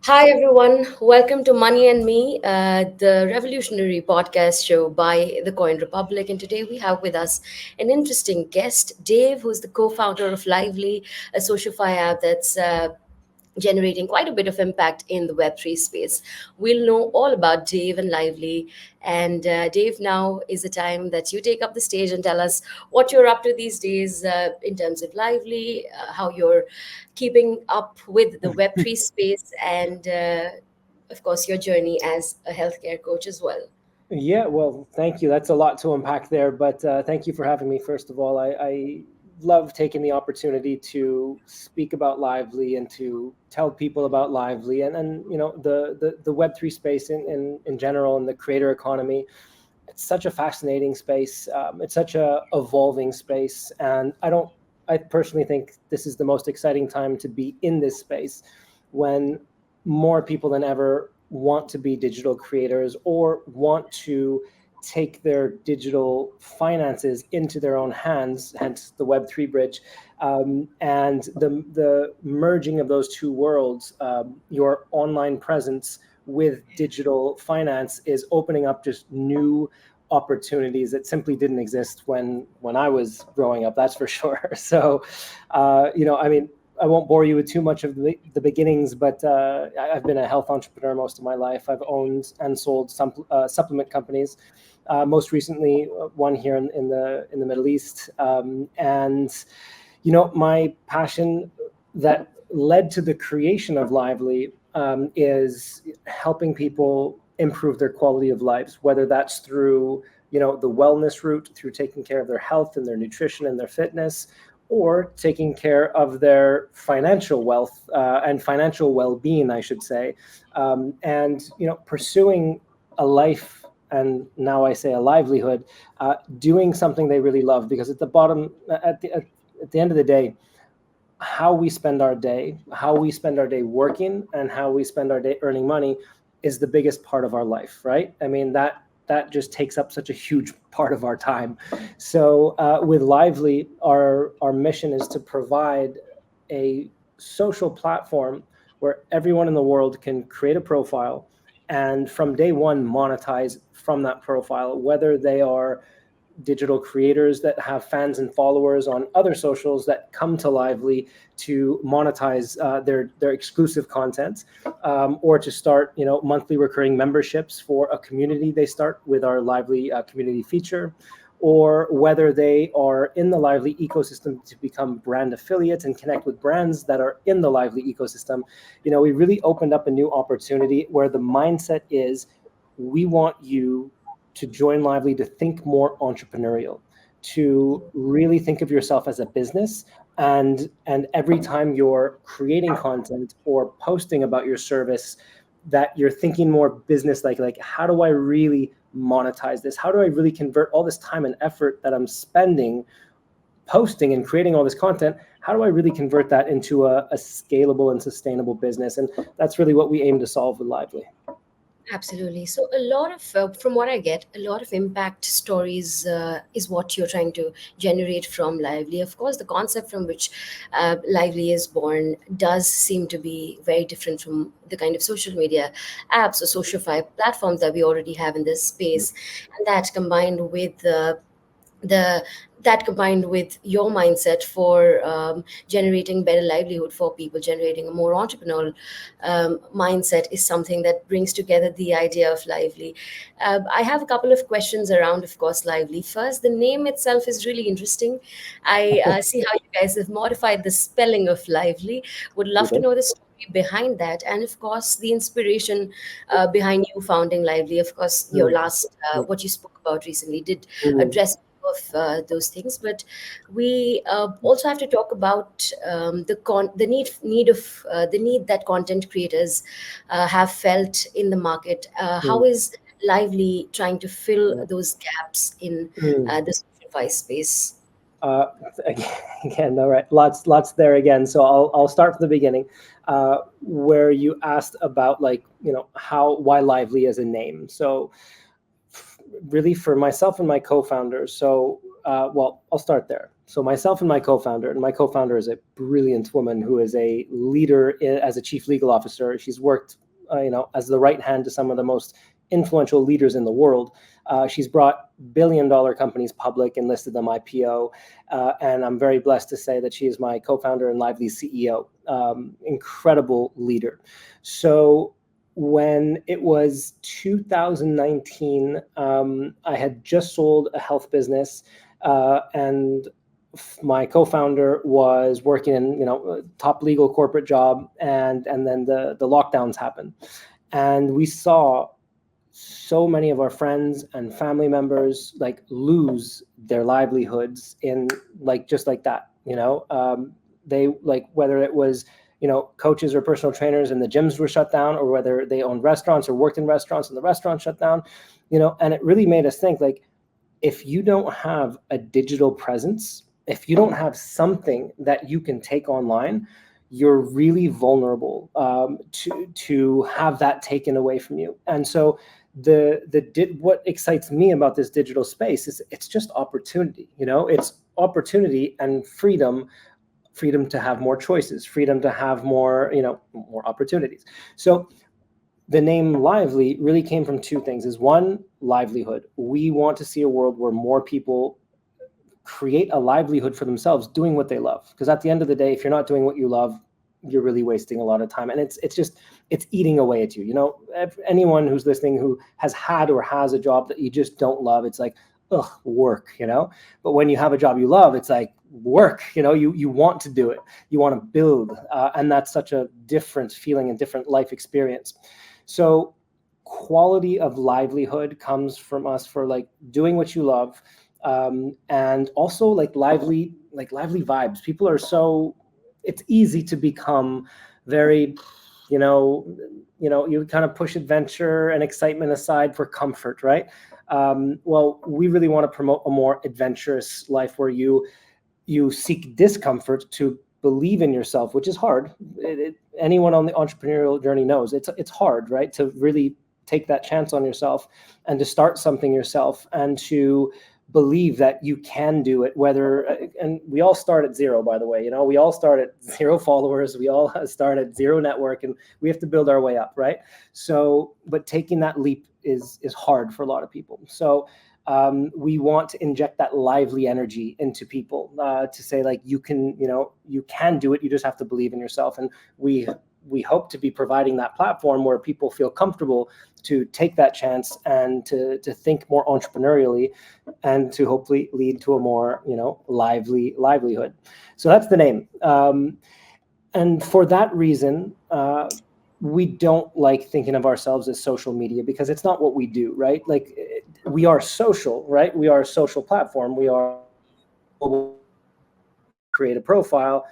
Hi, everyone. Welcome to Money and Me, the revolutionary podcast show by the Coin Republic. And today we have with us an interesting guest, Dave, who's the co founder of Lyvely, a SocialFi app that's generating quite a bit of impact in the Web3 space. We'll know all about Dave and Lyvely. And Dave, now is the time that you take up the stage and tell us what you're up to these days in terms of Lyvely, how you're keeping up with the Web3 space, and of course, your journey as a healthcare coach as well. Yeah, well, thank you. That's a lot to unpack there, but thank you for having me. First of all, I love taking the opportunity to speak about Lyvely and to tell people about Lyvely and the Web3 space in general and the creator economy. It's such a fascinating space. It's such a evolving space, and I personally think this is the most exciting time to be in this space when more people than ever want to be digital creators or want to take their digital finances into their own hands, hence the Web3 bridge. And the merging of those two worlds, your online presence with digital finance, is opening up just new opportunities that simply didn't exist when I was growing up, that's for sure. So, I mean, I won't bore you with too much of the beginnings, but I've been a health entrepreneur most of my life. I've owned and sold some supplement companies. Most recently, one here in the Middle East, and my passion that led to the creation of Lyvely is helping people improve their quality of lives, whether that's through the wellness route, through taking care of their health and their nutrition and their fitness, or taking care of their financial wealth and financial well-being, I should say, and pursuing a life, and now I say a livelihood, doing something they really love. Because at the end of the day, how we spend our day working, and how we spend our day earning money is the biggest part of our life, right? I mean, that just takes up such a huge part of our time. So with Lyvely, our mission is to provide a social platform where everyone in the world can create a profile and from day one monetize from that profile, whether they are digital creators that have fans and followers on other socials that come to Lyvely to monetize their exclusive content, or to start monthly recurring memberships for a community they start with our Lyvely community feature, or whether they are in the Lyvely ecosystem to become brand affiliates and connect with brands that are in the Lyvely ecosystem. We really opened up a new opportunity where the mindset is, we want you to join Lyvely to think more entrepreneurial, to really think of yourself as a business, and every time you're creating content or posting about your service, that you're thinking more business like how do I really monetize this? How do I really convert all this time and effort that I'm spending posting and creating all this content? How do I really convert that into a scalable and sustainable business? And that's really what we aim to solve with Lyvely. Absolutely. So, a lot of, from what I get, a lot of impact stories is what you're trying to generate from Lively. Of course, the concept from which Lively is born does seem to be very different from the kind of social media apps or social platforms that we already have in this space. And the that combined with your mindset for generating better livelihood for people, generating a more entrepreneurial mindset, is something that brings together the idea of Lively. I have a couple of questions around, of course, Lively. First, the name itself is really interesting. I see how you guys have modified the spelling of Lively. Would love to know the story behind that, and of course the inspiration behind you founding Lively. Of course, your last what you spoke about recently did address of those things, but we also have to talk about the need that content creators have felt in the market. How is Lively trying to fill those gaps in the SocialFi space? Uh, Again, all right, lots there again. So I'll start from the beginning, where you asked about why Lively as a name. So really, for myself and my co-founders, so Well, I'll start there. So myself and my co-founder is a brilliant woman who is a leader as a chief legal officer. She's worked, as the right hand to some of the most influential leaders in the world. She's brought billion-dollar companies public and listed them IPO. And I'm very blessed to say that she is my co-founder and Lyvely CEO. Incredible leader. So when it was 2019, I had just sold a health business, and my co-founder was working in a top legal corporate job, and then the lockdowns happened, and we saw so many of our friends and family members lose their livelihoods in just like that. They whether it was coaches or personal trainers and the gyms were shut down, or whether they owned restaurants or worked in restaurants and the restaurants shut down, and it really made us think, if you don't have a digital presence, if you don't have something that you can take online, you're really vulnerable to have that taken away from you. And so what excites me about this digital space is it's just opportunity. It's opportunity and freedom to have more choices, freedom to have more opportunities. So the name Lyvely really came from two things. Is one, livelihood. We want to see a world where more people create a livelihood for themselves doing what they love. Because at the end of the day, if you're not doing what you love, you're really wasting a lot of time, and it's eating away at you. Anyone who's listening who has had or has a job that you just don't love, it's like, ugh, work. But when you have a job you love, it's like work. You want to do it, you want to build, and that's such a different feeling and different life experience. So quality of livelihood comes from us for doing what you love, and also lively vibes. People are it's easy to become very, you kind of push adventure and excitement aside for comfort, right? Well, we really want to promote a more adventurous life where you seek discomfort to believe in yourself, which is hard. Anyone on the entrepreneurial journey knows it's hard, right? To really take that chance on yourself and to start something yourself and to believe that you can do it, and we all start at zero, by the way. We all start at 0 followers, we all start at 0 network, and we have to build our way up, right? So, but taking that leap is hard for a lot of people. So we want to inject that lively energy into people, to say you can do it. You just have to believe in yourself. And we hope to be providing that platform where people feel comfortable to take that chance and to think more entrepreneurially, and to hopefully lead to a more livelihood. So that's the name. And for that reason, we don't like thinking of ourselves as social media, because it's not what we do, right? We are social, right? We are a social platform. We are create a profile,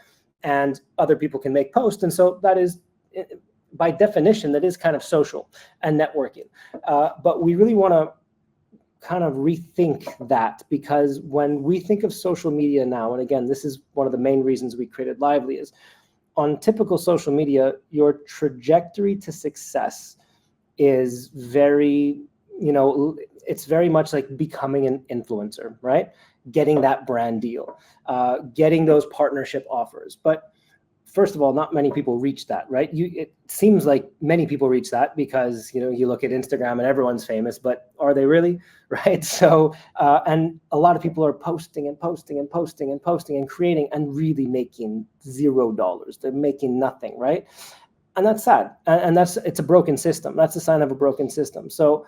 and other people can make posts. And so that is, by definition, that is kind of social and networking. But we really want to kind of rethink that, because when we think of social media now, and again, this is one of the main reasons we created Lyvely, is on typical social media, your trajectory to success is very, it's very much like becoming an influencer, right? Getting that brand deal, getting those partnership offers. But first of all, not many people reach that, right? It seems like many people reach that because, you look at Instagram and everyone's famous, but are they really, right? So, and a lot of people are posting and posting and posting and posting and creating and really making $0. They're making nothing, right? And that's sad. And it's a broken system. That's a sign of a broken system. So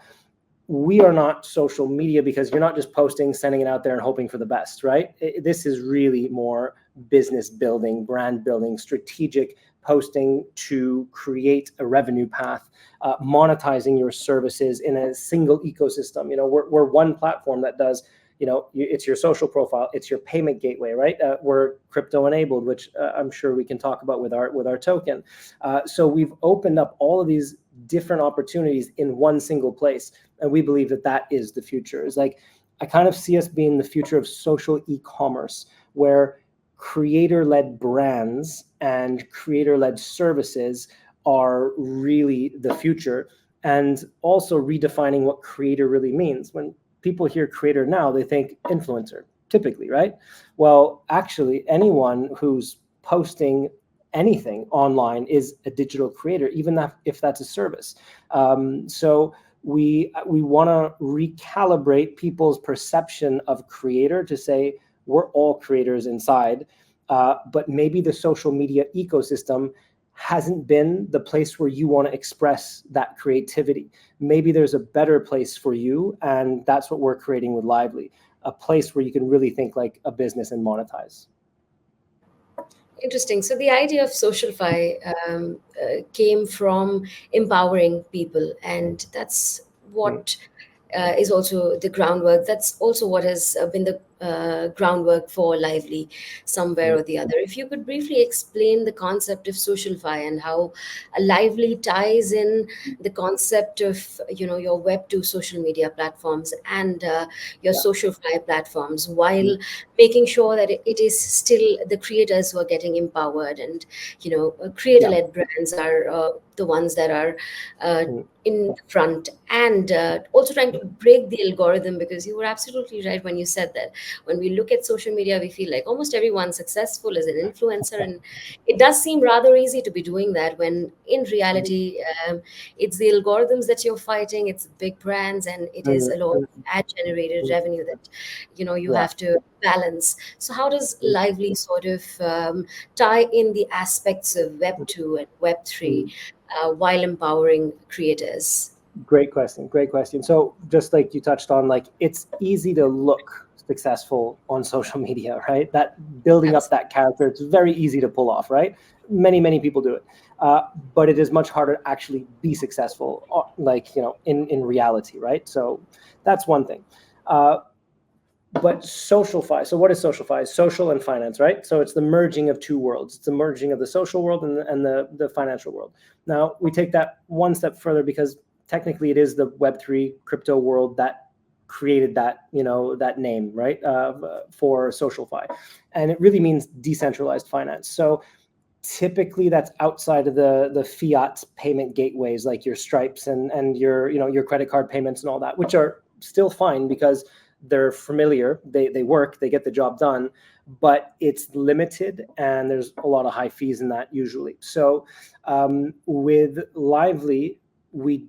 we are not social media, because you're not just posting, sending it out there and hoping for the best, right? This is really more business building, brand building, strategic posting to create a revenue path, monetizing your services in a single ecosystem. We're one platform that does, it's your social profile, it's your payment gateway, right? We're crypto enabled, which I'm sure we can talk about with our token. So we've opened up all of these different opportunities in one single place. And we believe that is the future. It's I kind of see us being the future of social e-commerce, where creator-led brands and creator-led services are really the future, and also redefining what creator really means. When people hear creator now, they think influencer, typically, right? Well, actually, anyone who's posting anything online is a digital creator, even if that's a service. So we want to recalibrate people's perception of creator to say we're all creators inside, but maybe the social media ecosystem hasn't been the place where you want to express that creativity. Maybe there's a better place for you, and that's what we're creating with Lyvely, a place where you can really think like a business and monetize. Interesting. So the idea of SocialFi came from empowering people, and that's Mm. what is also the groundwork. That's also what has been the groundwork for Lively, somewhere Mm. or the other. If you could briefly explain the concept of SocialFi and how Lively ties in the concept of your Web2 social media platforms and your Yeah. SocialFi platforms, Mm. while making sure that it is still the creators who are getting empowered, and Yeah. creator-led brands are the ones that are uh, Mm. in the front, and also trying to break the algorithm, because you were absolutely right when you said that when we look at social media we feel like almost everyone successful is an influencer, and it does seem rather easy to be doing that, when in reality it's the algorithms that you're fighting, it's big brands, and it is Mm. a lot of ad generated Mm. revenue that you Yeah. have to balance. So how does Mm. Lively sort of tie in the aspects of Web 2 and Web 3 Mm. while empowering creators? Great question. Great question. So just like you touched on, like it's easy to look successful on social media, right? That building up Absolutely. that character, it's very easy to pull off, right? Many people do it, but it is much harder to actually be successful, like in reality, right? So that's one thing. Uh, but SocialFi. So what is SocialFi? Social and finance, right? So it's the merging of two worlds. It's the merging of the social world and the financial world. Now we take that one step further, because technically it is the Web3 crypto world that created that name, right? For SocialFi, and it really means decentralized finance. So typically that's outside of the fiat payment gateways, like your Stripes and your credit card payments and all that, which are still fine because they're familiar, they work, they get the job done, but it's limited and there's a lot of high fees in that usually. So with Lively, we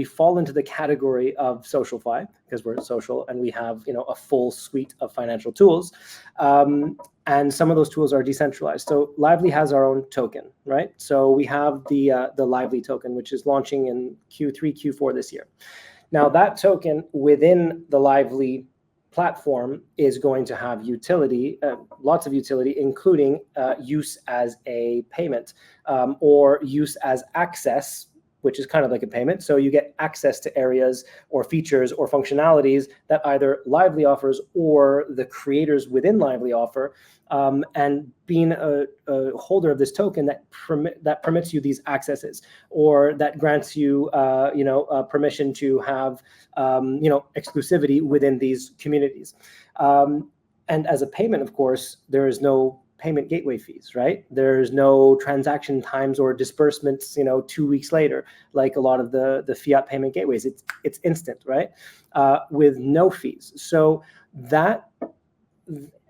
fall into the category of SocialFi because we're social and we have a full suite of financial tools, and some of those tools are decentralized. So Lively has our own token, right? So we have the Lively token, which is launching in Q3, Q4 this year. Now that token within the Lively platform is going to have utility, lots of utility, including use as a payment, or use as access, which is kind of like a payment. So you get access to areas or features or functionalities that either Lively offers or the creators within Lively offer. And being a holder of this token that permits you these accesses, or that grants you permission to have exclusivity within these communities. And as a payment, of course, there is no payment gateway fees, right? There's no transaction times or disbursements 2 weeks later, like a lot of the fiat payment gateways. It's instant, right? With no fees. So that,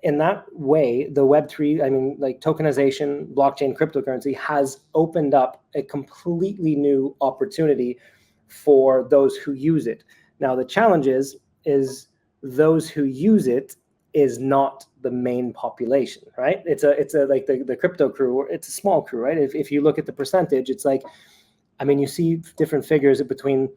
in that way, the Web3, like tokenization, blockchain, cryptocurrency has opened up a completely new opportunity for those who use it. Now, the challenge is those who use it is not the main population, right? It's a like the crypto crew, it's a small crew, right? If you look at the percentage, it's like, you see different figures between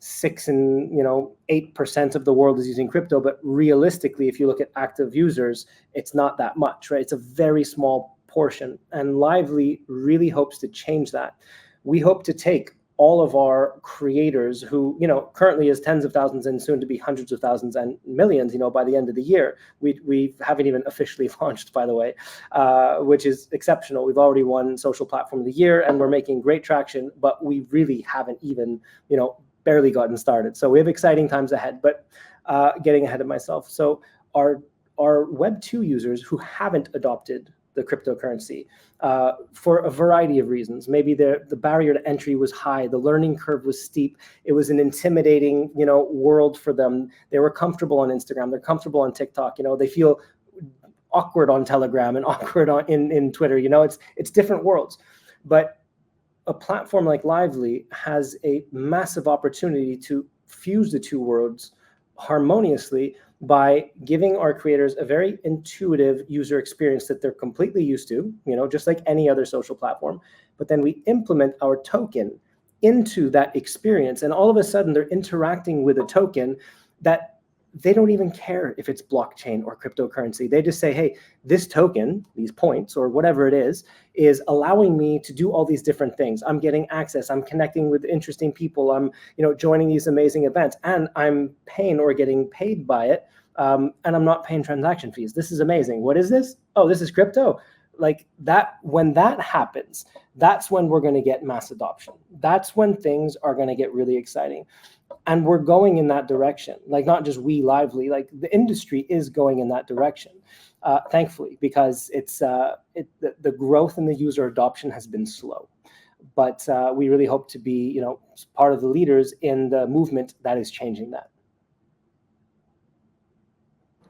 6 and 8% of the world is using crypto, but realistically, if you look at active users, it's not that much, right? It's a very small portion, and Lively really hopes to change that. We hope to take all of our creators who currently is tens of thousands and soon to be hundreds of thousands and millions by the end of the year. We haven't even officially launched, by the way, which is exceptional. We've already won social platform of the year and we're making great traction, but we really haven't even barely gotten started. So we have exciting times ahead, but getting ahead of myself. So our Web2 users who haven't adopted the cryptocurrency for a variety of reasons. Maybe the barrier to entry was high, the learning curve was steep, it was an intimidating, world for them. They were comfortable on Instagram, they're comfortable on TikTok, they feel awkward on Telegram and awkward in Twitter. It's different worlds. But a platform like Lyvely has a massive opportunity to fuse the two worlds harmoniously by giving our creators a very intuitive user experience that they're completely used to, just like any other social platform. But then we implement our token into that experience, and all of a sudden they're interacting with a token that they don't even care if it's blockchain or cryptocurrency. They just say, hey, this token, these points or whatever it is allowing me to do all these different things. I'm getting access, I'm connecting with interesting people, I'm joining these amazing events, and I'm paying or getting paid by it, and I'm not paying transaction fees. This is amazing. What is this? Oh, this is crypto. Like that, when that happens, that's when we're going to get mass adoption. That's when things are going to get really exciting. And we're going in that direction, like not just we Lyvely, like the industry is going in that direction, thankfully, because the growth in the user adoption has been slow. But we really hope to be, part of the leaders in the movement that is changing that.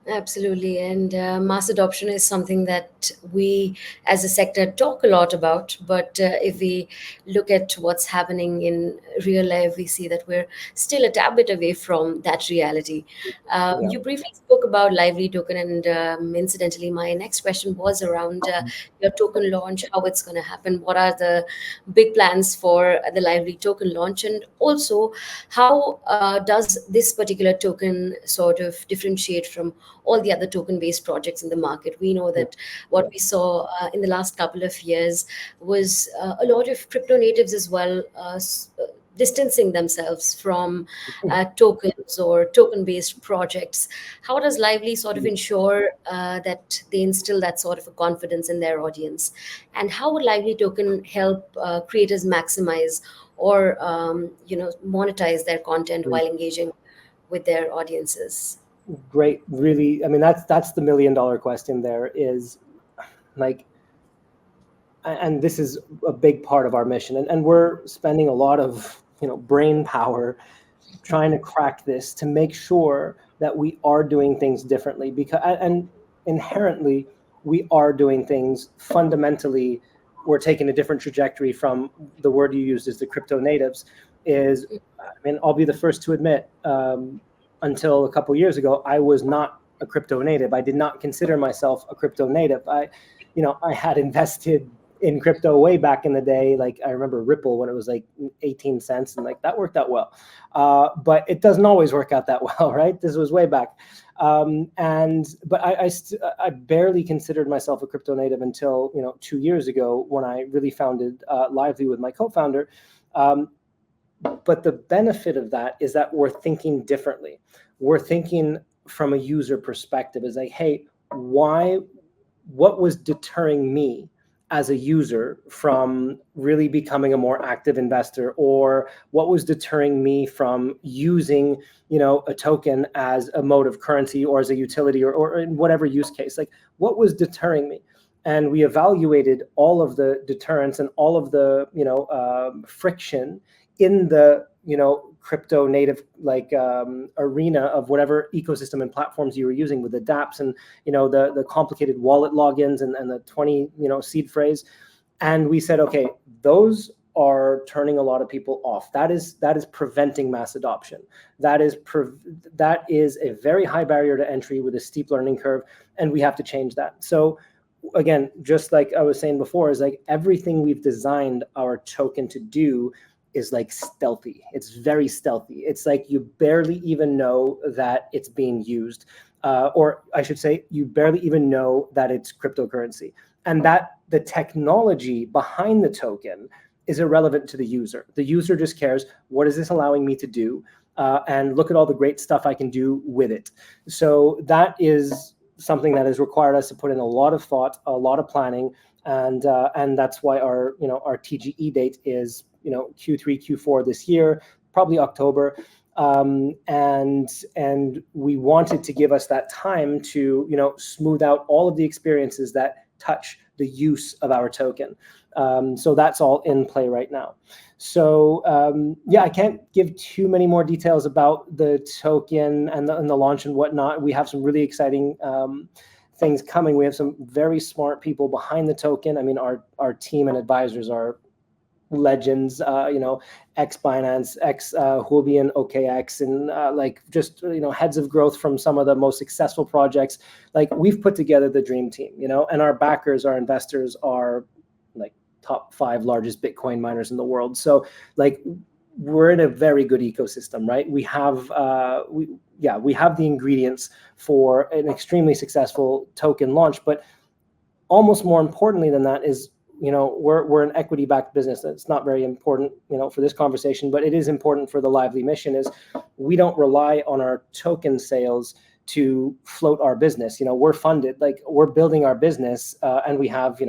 Absolutely. And mass adoption is something that we as a sector talk a lot about. But if we look at what's happening in real life, we see that we're still a tad bit away from that reality. You briefly spoke about Lyvely token, and incidentally, my next question was around your token launch, how it's going to happen, what are the big plans for the Lyvely token launch, and also how does this particular token sort of differentiate from all the other token-based projects in the market. We know that what we saw in the last couple of years was a lot of crypto natives as well distancing themselves from tokens or token-based projects. How does Lyvely sort of ensure that they instill that sort of a confidence in their audience? And how would Lyvely token help creators maximize or monetize their content while engaging with their audiences? Great. Really, I mean, that's the $1 million question there is like, and this is a big part of our mission. And we're spending a lot of, brain power trying to crack this to make sure that we are doing things differently, because, and inherently we are doing things fundamentally. We're taking a different trajectory from the word you used, is the crypto natives. I'll be the first to admit, until a couple of years ago, I was not a crypto native. I did not consider myself a crypto native. I had invested in crypto way back in the day. Like I remember Ripple when it was like 18 cents, and like that worked out well. But it doesn't always work out that well, right? This was way back. But I barely considered myself a crypto native until 2 years ago when I really founded Lyvely with my co-founder. But the benefit of that is that we're thinking differently. We're thinking from a user perspective. Is like, hey, what was deterring me as a user from really becoming a more active investor, or what was deterring me from using, a token as a mode of currency or as a utility or in whatever use case? Like, what was deterring me? And we evaluated all of the deterrents and all of the, friction in the, crypto native arena of whatever ecosystem and platforms you were using, with the dApps and the complicated wallet logins and the 20 seed phrase. And we said, okay, those are turning a lot of people off. That is preventing mass adoption. That is a very high barrier to entry with a steep learning curve, and we have to change that. So again, just like I was saying before, is like everything we've designed our token to do is like stealthy. It's very stealthy. It's like you barely even know that it's being used, or I should say, you barely even know that it's cryptocurrency, and that the technology behind the token is irrelevant to the user. The user just cares, what is this allowing me to do? And look at all the great stuff I can do with it. So that is something that has required us to put in a lot of thought, a lot of planning, and that's why our TGE date is Q3, Q4 this year, probably October, and we wanted to give us that time to smooth out all of the experiences that touch the use of our token. So that's all in play right now. So yeah, I can't give too many more details about the token and the launch and whatnot. We have some really exciting things coming. We have some very smart people behind the token. I mean, our team and advisors are legends, ex Binance, ex Huobian OKX, and like just heads of growth from some of the most successful projects. Like, we've put together the dream team, and our backers, our investors are like top 5 largest Bitcoin miners in the world. So like, we're in a very good ecosystem, right? We have we have the ingredients for an extremely successful token launch, but almost more importantly than that is, we're an equity-backed business. It's not very important, for this conversation, but it is important for the Lyvely mission. Is we don't rely on our token sales to float our business. We're funded, like we're building our business, and we have,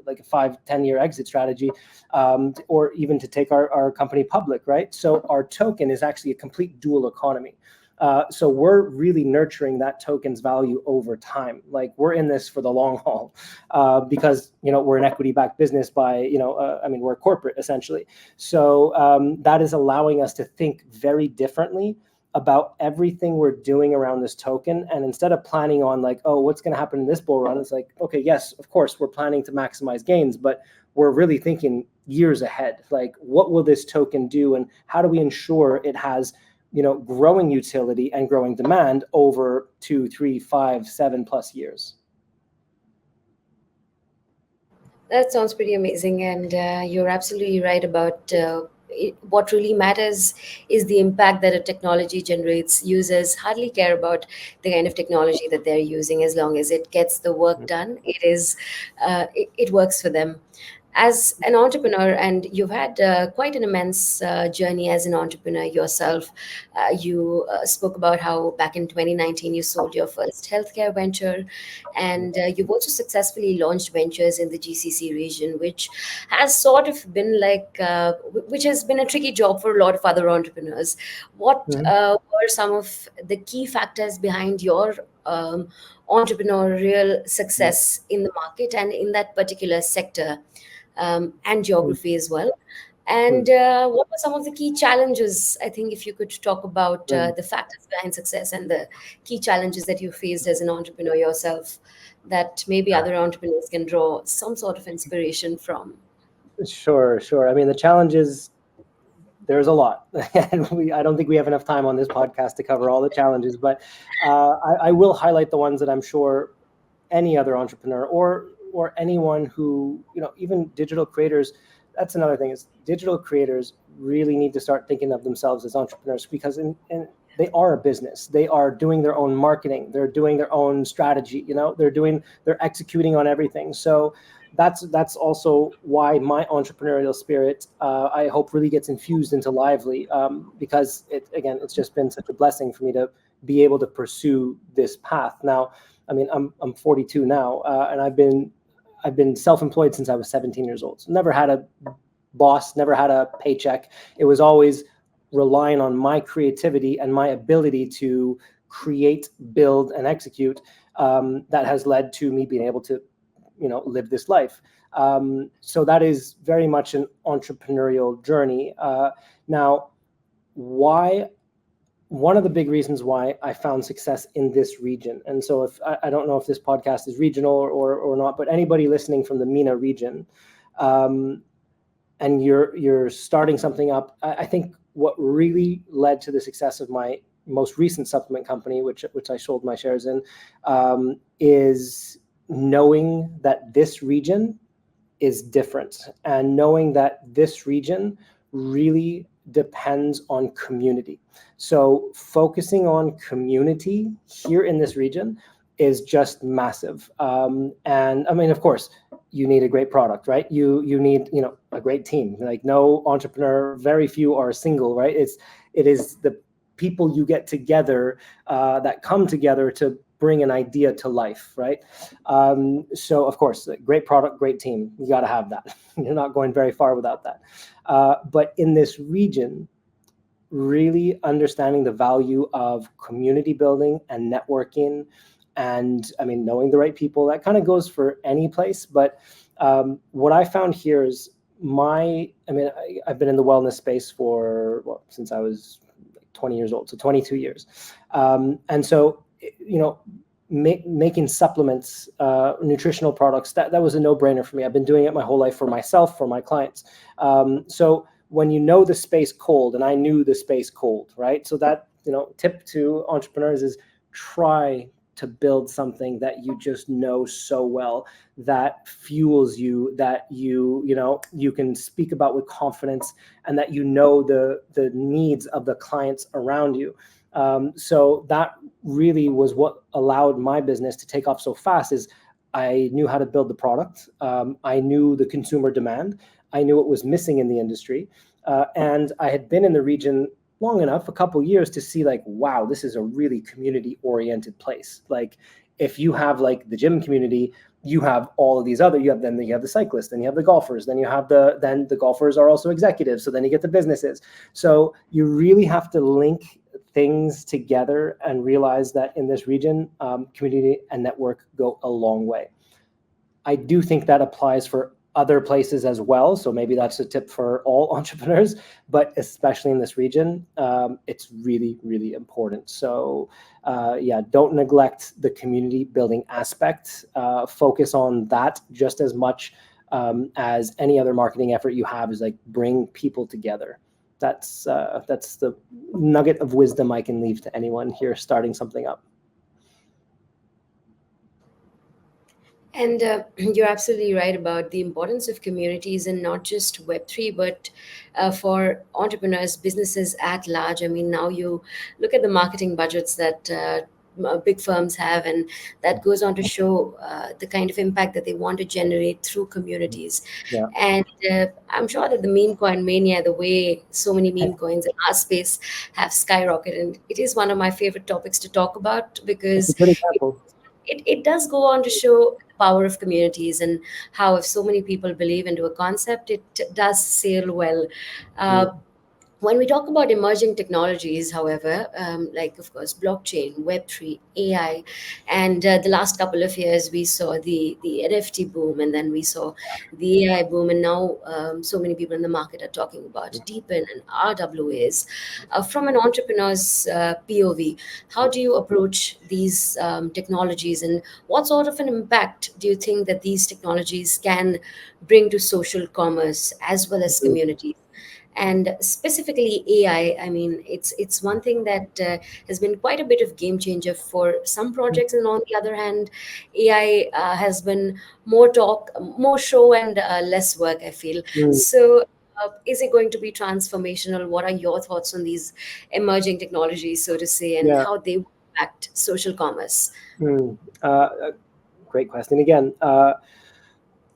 like a 5-10 year exit strategy, or even to take our company public, right? So our token is actually a complete dual economy. So we're really nurturing that token's value over time. Like, we're in this for the long haul, because we're an equity-backed business by we're corporate essentially. So that is allowing us to think very differently about everything we're doing around this token. And instead of planning on like, oh, what's going to happen in this bull run, it's like, okay, yes, of course, we're planning to maximize gains, but we're really thinking years ahead. Like, what will this token do, and how do we ensure it has growing utility and growing demand over 2, 3, 5, 7+ years? That sounds pretty amazing, and you're absolutely right about what really matters is the impact that a technology generates. Users hardly care about the kind of technology that they're using, as long as it gets the work done. It works for them. As an entrepreneur, and you've had quite an immense journey as an entrepreneur yourself. You spoke about how back in 2019 you sold your first healthcare venture, and you've also successfully launched ventures in the GCC region, which has sort of been which has been a tricky job for a lot of other entrepreneurs. What were some of the key factors behind your entrepreneurial success in the market and in that particular sector? And geography as well. And what were some of the key challenges? I think if you could talk about the factors behind success and the key challenges that you faced as an entrepreneur yourself, that maybe other entrepreneurs can draw some sort of inspiration from. Sure. I mean, the challenges, there's a lot. And I don't think we have enough time on this podcast to cover all the challenges, but I will highlight the ones that I'm sure any other entrepreneur or anyone who, even digital creators, that's another thing, is digital creators really need to start thinking of themselves as entrepreneurs, because they are a business. They are doing their own marketing. They're doing their own strategy. They're executing on everything. So that's also why my entrepreneurial spirit, I hope, really gets infused into Lyvely, because it's just been such a blessing for me to be able to pursue this path. Now, I mean, I'm 42 now, and I've been self-employed since I was 17 years old. So never had a boss, never had a paycheck. It was always relying on my creativity and my ability to create, build, and execute, that has led to me being able to, live this life. So that is very much an entrepreneurial journey. Now, one of the big reasons why I found success in this region, and so if I don't know if this podcast is regional or not, but anybody listening from the MENA region, and you're starting something up, I think what really led to the success of my most recent supplement company, which I sold my shares in, is knowing that this region is different, and knowing that this region really depends on community. So focusing on community here in this region is just massive. And I mean, of course, you need a great product, right? You need, a great team. Like, no entrepreneur, very few are single, right? It is the people you get together that come together to bring an idea to life, right? So of course, great product, great team. You got to have that. You're not going very far without that. But in this region, really understanding the value of community building and networking And I mean, knowing the right people, that kind of goes for any place. But what I found here is I've been in the wellness space for, since I was 20 years old, so 22 years. And so, making supplements, nutritional products, that was a no-brainer for me. I've been doing it my whole life for myself, for my clients. So when you know the space cold, and I knew the space cold, right? So that, tip to entrepreneurs is try to build something that you just know so well, that fuels you, that you can speak about with confidence, and that the needs of the clients around you. So that really was what allowed my business to take off so fast. Is I knew how to build the product. I knew the consumer demand. I knew what was missing in the industry, and I had been in the region long enough, a couple years, to see like, wow, this is a really community-oriented place. Like, if you have like the gym community, you have all of these other, you have the cyclists, then you have the golfers, then the golfers are also executives, so then you get the businesses. So you really have to link things together and realize that in this region, community and network go a long way. I do think that applies for other places as well. So maybe that's a tip for all entrepreneurs, but especially in this region, it's really, really important. So don't neglect the community building aspect. Focus on that just as much as any other marketing effort you have, is like bring people together. That's the nugget of wisdom I can leave to anyone here starting something up. And you're absolutely right about the importance of communities, and not just Web3, but for entrepreneurs, businesses at large. I mean, now you look at the marketing budgets that big firms have, and that goes on to show the kind of impact that they want to generate through communities. Yeah. And I'm sure that the meme coin mania, the way so many meme coins in our space have skyrocketed, and it is one of my favorite topics to talk about, because It's pretty powerful. it does go on to show the power of communities, and how if so many people believe into a concept, it does sail well. When we talk about emerging technologies, however, like, of course, blockchain, Web3, AI, and the last couple of years, we saw the NFT boom, and then we saw the AI boom, and now so many people in the market are talking about Deepen and RWAs. From an entrepreneur's POV, how do you approach these technologies, and what sort of an impact do you think that these technologies can bring to social commerce as well as communities? And specifically AI, I mean, it's one thing that has been quite a bit of game changer for some projects, and on the other hand, AI has been more talk, more show, and less work, I feel. So is it going to be transformational? What are your thoughts on these emerging technologies, so to say, and Yeah. how they will impact social commerce? Great question again.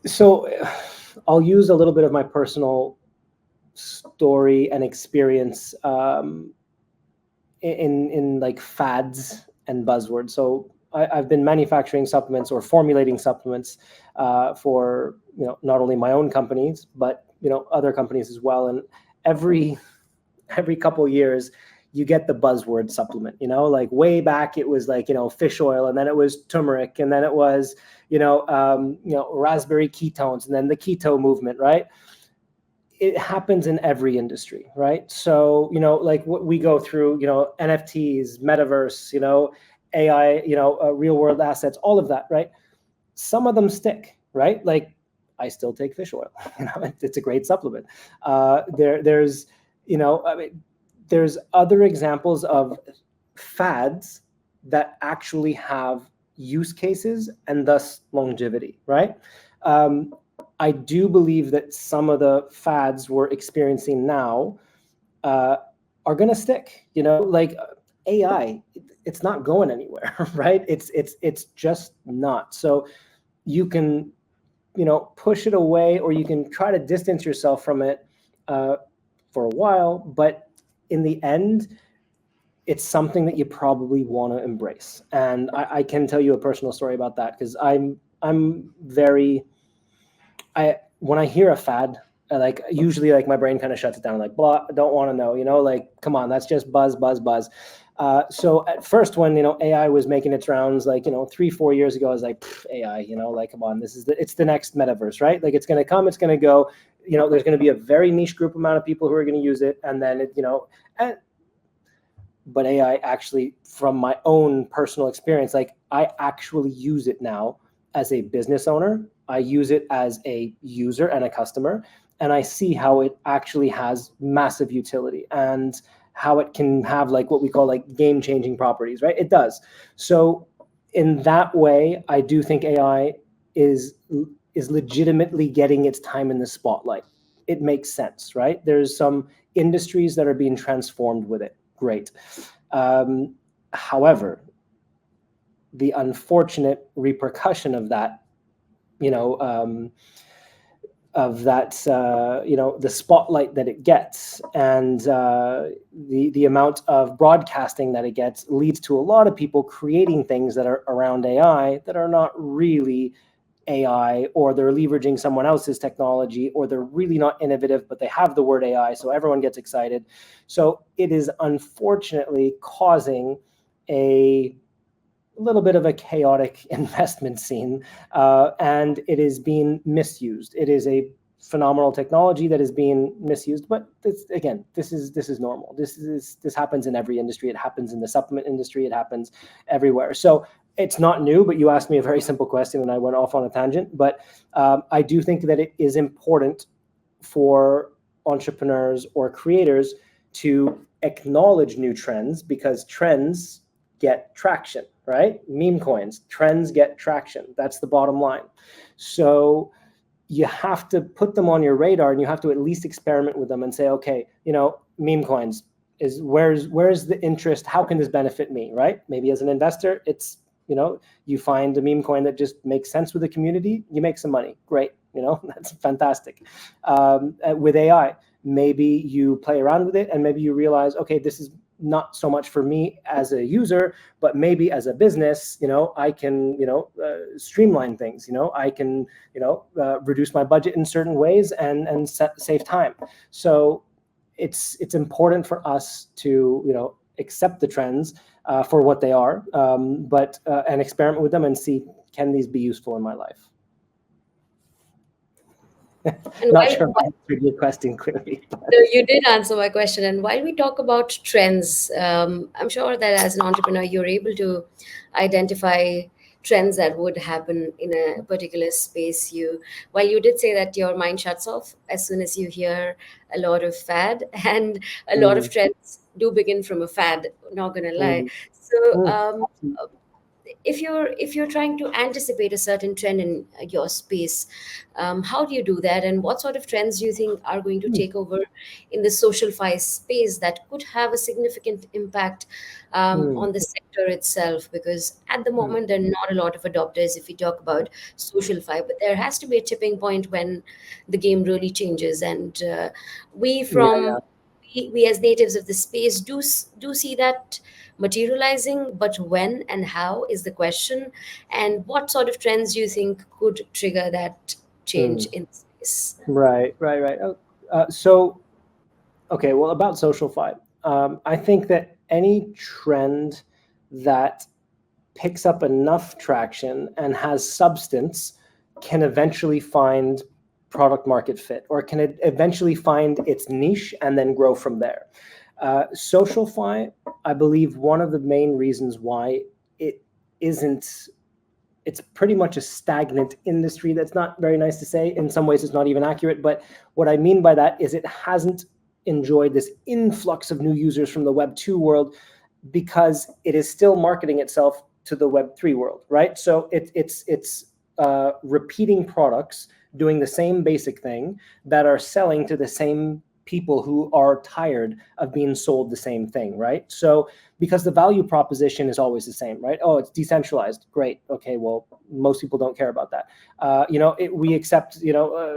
So I'll use a little bit of my personal story and experience in like fads and buzzwords. So I've been manufacturing supplements or formulating supplements for not only my own companies, but other companies as well. And every couple years you get the buzzword supplement. Like way back it was like fish oil, and then it was turmeric, and then it was raspberry ketones, and then the keto movement, right? It happens in every industry, right? So, like what we go through, NFTs, metaverse, AI, real world assets, all of that, right? Some of them stick, right? Like I still take fish oil, it's a great supplement. There's other examples of fads that actually have use cases and thus longevity, right? I do believe that some of the fads we're experiencing now are going to stick. Like AI, it's not going anywhere, right? It's just not. So you can, push it away, or you can try to distance yourself from it for a while. But in the end, it's something that you probably want to embrace. And I can tell you a personal story about that, because I'm very. When I hear a fad, Like usually like my brain kind of shuts it down, like blah, I don't want to know, like come on, that's just buzz, buzz, buzz. So at first when, AI was making its rounds, like, 3-4 years ago, I was like, AI, like, come on, it's the next metaverse, right? Like it's going to come, it's going to go, there's going to be a very niche group amount of people who are going to use it. And then, but AI actually, from my own personal experience, like I actually use it now as a business owner. I use it as a user and a customer, and I see how it actually has massive utility and how it can have like what we call like game-changing properties, right? It does. So in that way, I do think AI is legitimately getting its time in the spotlight. It makes sense, right? There's some industries that are being transformed with it. Great. However, the unfortunate repercussion of that, the spotlight that it gets and the amount of broadcasting that it gets leads to a lot of people creating things that are around AI that are not really AI, or they're leveraging someone else's technology, or they're really not innovative, but they have the word AI, so everyone gets excited. So it is unfortunately causing a little bit of a chaotic investment scene, and it is being misused. It is a phenomenal technology that is being misused, but this is normal. This happens in every industry. It happens in the supplement industry. It happens everywhere. So it's not new, but you asked me a very simple question and I went off on a tangent. But I do think that it is important for entrepreneurs or creators to acknowledge new trends, because trends get traction, right? Meme coins, trends get traction. That's the bottom line. So you have to put them on your radar, and you have to at least experiment with them and say, okay, meme coins is where's the interest? How can this benefit me, right? Maybe as an investor, it's, you find a meme coin that just makes sense with the community, you make some money. Great. That's fantastic. With AI, maybe you play around with it and maybe you realize, okay, this is not so much for me as a user, but maybe as a business, I can, streamline things, I can, reduce my budget in certain ways and save time. So it's important for us to, accept the trends for what they are, but and experiment with them and see, can these be useful in my life? And Not sure if I answered your question clearly. no, you did answer my question. And while we talk about trends, I'm sure that as an entrepreneur, you're able to identify trends that would happen in a particular space. While you did say that your mind shuts off as soon as you hear a lot of fad, and a lot of trends do begin from a fad, not gonna lie. So if you're trying to anticipate a certain trend in your space, how do you do that, and what sort of trends do you think are going to take over in the SocialFi space that could have a significant impact on the sector itself? Because at the moment there are not a lot of adopters if we talk about SocialFi, but there has to be a tipping point when the game really changes, and we from we as natives of the space do see that materializing, but when and how is the question. And what sort of trends do you think could trigger that change in space? Right. So, okay, well, about SocialFi, I think that any trend that picks up enough traction and has substance can eventually find product market fit, or can it eventually find its niche and then grow from there. SocialFi, I believe one of the main reasons why it isn't, it's pretty much a stagnant industry. That's not very nice to say. In some ways, it's not even accurate. But what I mean by that is it hasn't enjoyed this influx of new users from the Web 2 world, because it is still marketing itself to the Web 3 world, right? So it's repeating products, doing the same basic thing, that are selling to the same people who are tired of being sold the same thing, right? So because the value proposition is always the same, right? Oh, it's decentralized. Great. Okay, well, most people don't care about that. We accept,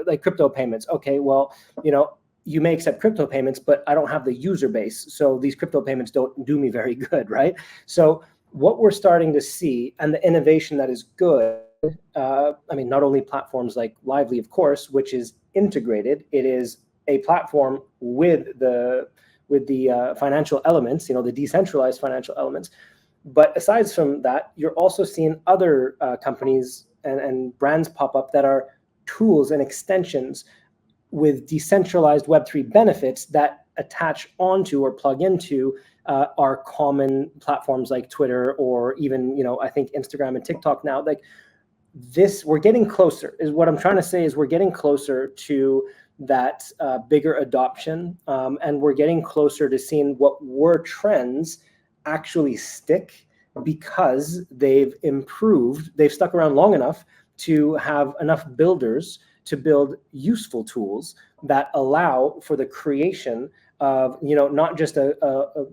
like crypto payments. Okay, well, you may accept crypto payments, but I don't have the user base. So these crypto payments don't do me very good, right? So what we're starting to see, and the innovation that is good, I mean, not only platforms like Lyvely, of course, which is integrated, it is a platform with the financial elements, the decentralized financial elements. But aside from that, you're also seeing other companies and brands pop up that are tools and extensions with decentralized Web3 benefits that attach onto or plug into our common platforms like Twitter, or even, I think Instagram and TikTok now. Like this, we're getting closer, is what I'm trying to say, is we're getting closer to that bigger adoption, and we're getting closer to seeing what were trends actually stick, because they've stuck around long enough to have enough builders to build useful tools that allow for the creation of, not just a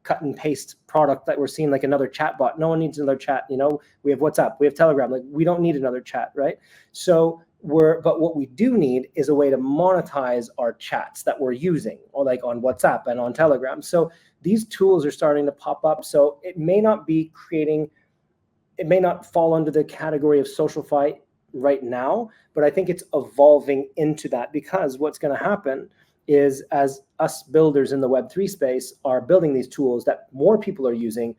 cut and paste product that we're seeing like another chat bot. No one needs another chat. We have WhatsApp, we have Telegram. Like, we don't need another chat, right? So but what we do need is a way to monetize our chats that we're using, or like on WhatsApp and on Telegram. So these tools are starting to pop up. So it may not fall under the category of SocialFi right now, but I think it's evolving into that, because what's going to happen is, as us builders in the Web3 space are building these tools that more people are using,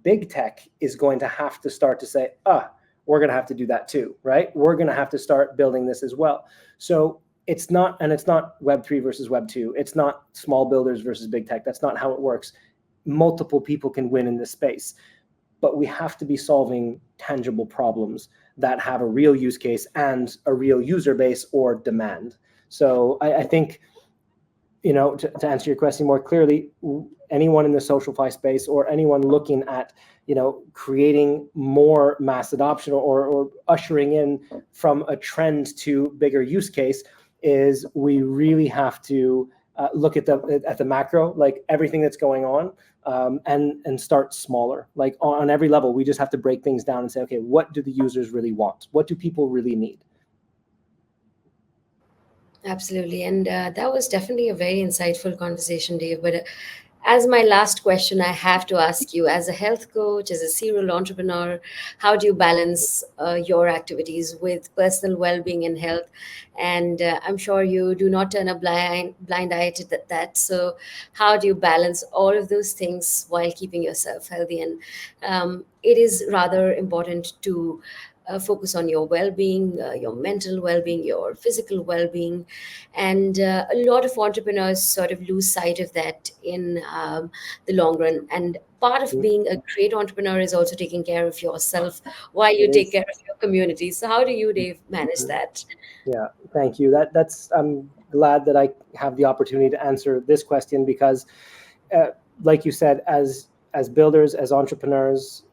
big tech is going to have to start to say, we're going to have to do that too, right? We're going to have to start building this as well. So it's not Web3 versus Web2. It's not small builders versus big tech. That's not how it works. Multiple people can win in this space, but we have to be solving tangible problems that have a real use case and a real user base or demand. So I think, to answer your question more clearly, anyone in the SocialFi space, or anyone looking at, creating more mass adoption, or ushering in from a trend to bigger use case, is we really have to look at the macro, like everything that's going on, and start smaller. Like on every level, we just have to break things down and say, okay, what do the users really want? What do people really need? Absolutely. And that was definitely a very insightful conversation, Dave. But as my last question, I have to ask you, as a health coach, as a serial entrepreneur, how do you balance your activities with personal well being and health? And I'm sure you do not turn a blind eye to that. So, how do you balance all of those things while keeping yourself healthy? And it is rather important to focus on your well-being, your mental well-being, your physical well-being, and a lot of entrepreneurs sort of lose sight of that in the long run. And part of being a great entrepreneur is also taking care of yourself while you take care of your community. So how do you, Dave, manage that? Yeah, thank you. That's I'm glad that I have the opportunity to answer this question, because, like you said, as builders, as entrepreneurs,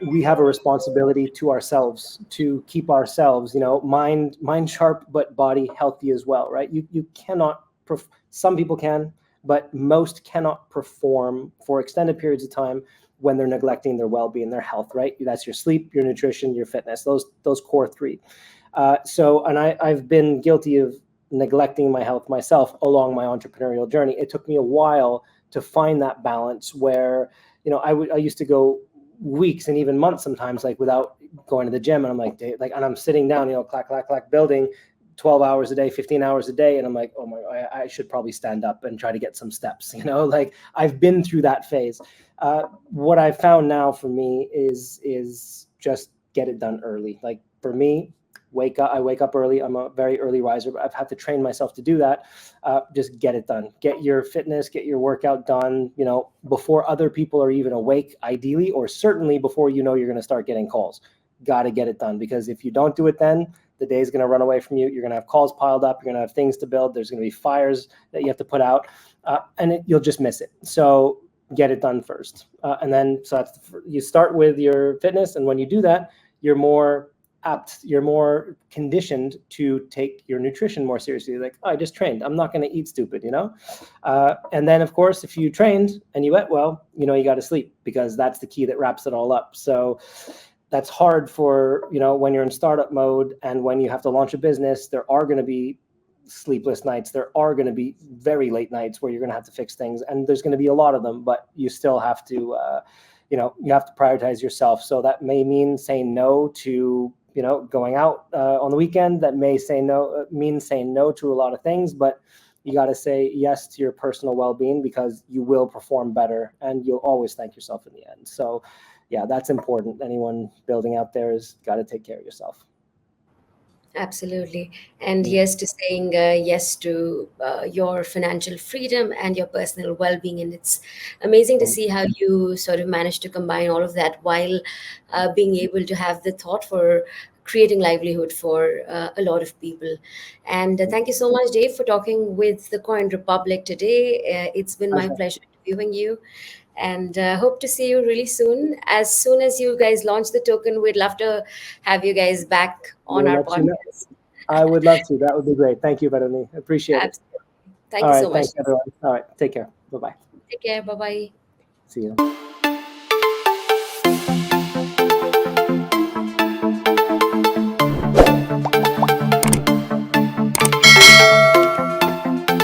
we have a responsibility to ourselves to keep ourselves, mind sharp, but body healthy as well, right? You cannot, some people can, but most cannot perform for extended periods of time when they're neglecting their well-being, their health, right? That's your sleep, your nutrition, your fitness, those core three. And I've been guilty of neglecting my health myself along my entrepreneurial journey. It took me a while to find that balance where, I used to go weeks and even months sometimes, like without going to the gym. And I'm like, and I'm sitting down, clack, clack, clack, building 12 hours a day, 15 hours a day. And I'm like, oh my, I should probably stand up and try to get some steps, like I've been through that phase. What I've found now for me is just get it done early. Like for me, I wake up early. I'm a very early riser, but I've had to train myself to do that. Just get it done. Get your fitness, get your workout done, before other people are even awake, ideally, or certainly before you're going to start getting calls. Got to get it done, because if you don't do it then, the day is going to run away from you. You're going to have calls piled up. You're going to have things to build. There's going to be fires that you have to put out, and you'll just miss it. So get it done first. And then, you start with your fitness. And when you do that, you're more apt, you're more conditioned to take your nutrition more seriously. Like, I just trained, I'm not going to eat stupid, and then of course, if you trained and you ate well, you got to sleep, because that's the key that wraps it all up. So that's hard for, when you're in startup mode and when you have to launch a business. There are going to be sleepless nights. There are going to be very late nights where you're going to have to fix things, and there's going to be a lot of them, but you still have to you have to prioritize yourself. So that may mean saying no to going out on the weekend that may mean saying no to a lot of things, but you got to say yes to your personal well-being, because you will perform better and you'll always thank yourself in the end. So yeah, that's important. Anyone building out there has got to take care of yourself. Absolutely. And yes to saying yes to your financial freedom and your personal well being. And it's amazing to see how you sort of manage to combine all of that while being able to have the thought for creating livelihood for a lot of people. And thank you so much, Dave, for talking with the Coin Republic today. It's been my pleasure interviewing you. And hope to see you really soon. As soon as you guys launch the token, we'd love to have you guys back on We'll our let you know. podcast. I would love to. That would be great. Thank you, Varuni. Appreciate it. Absolutely. Thank All you right. so much. Thanks, everyone. All right. Take care. Bye-bye. Take care. Bye bye. See you.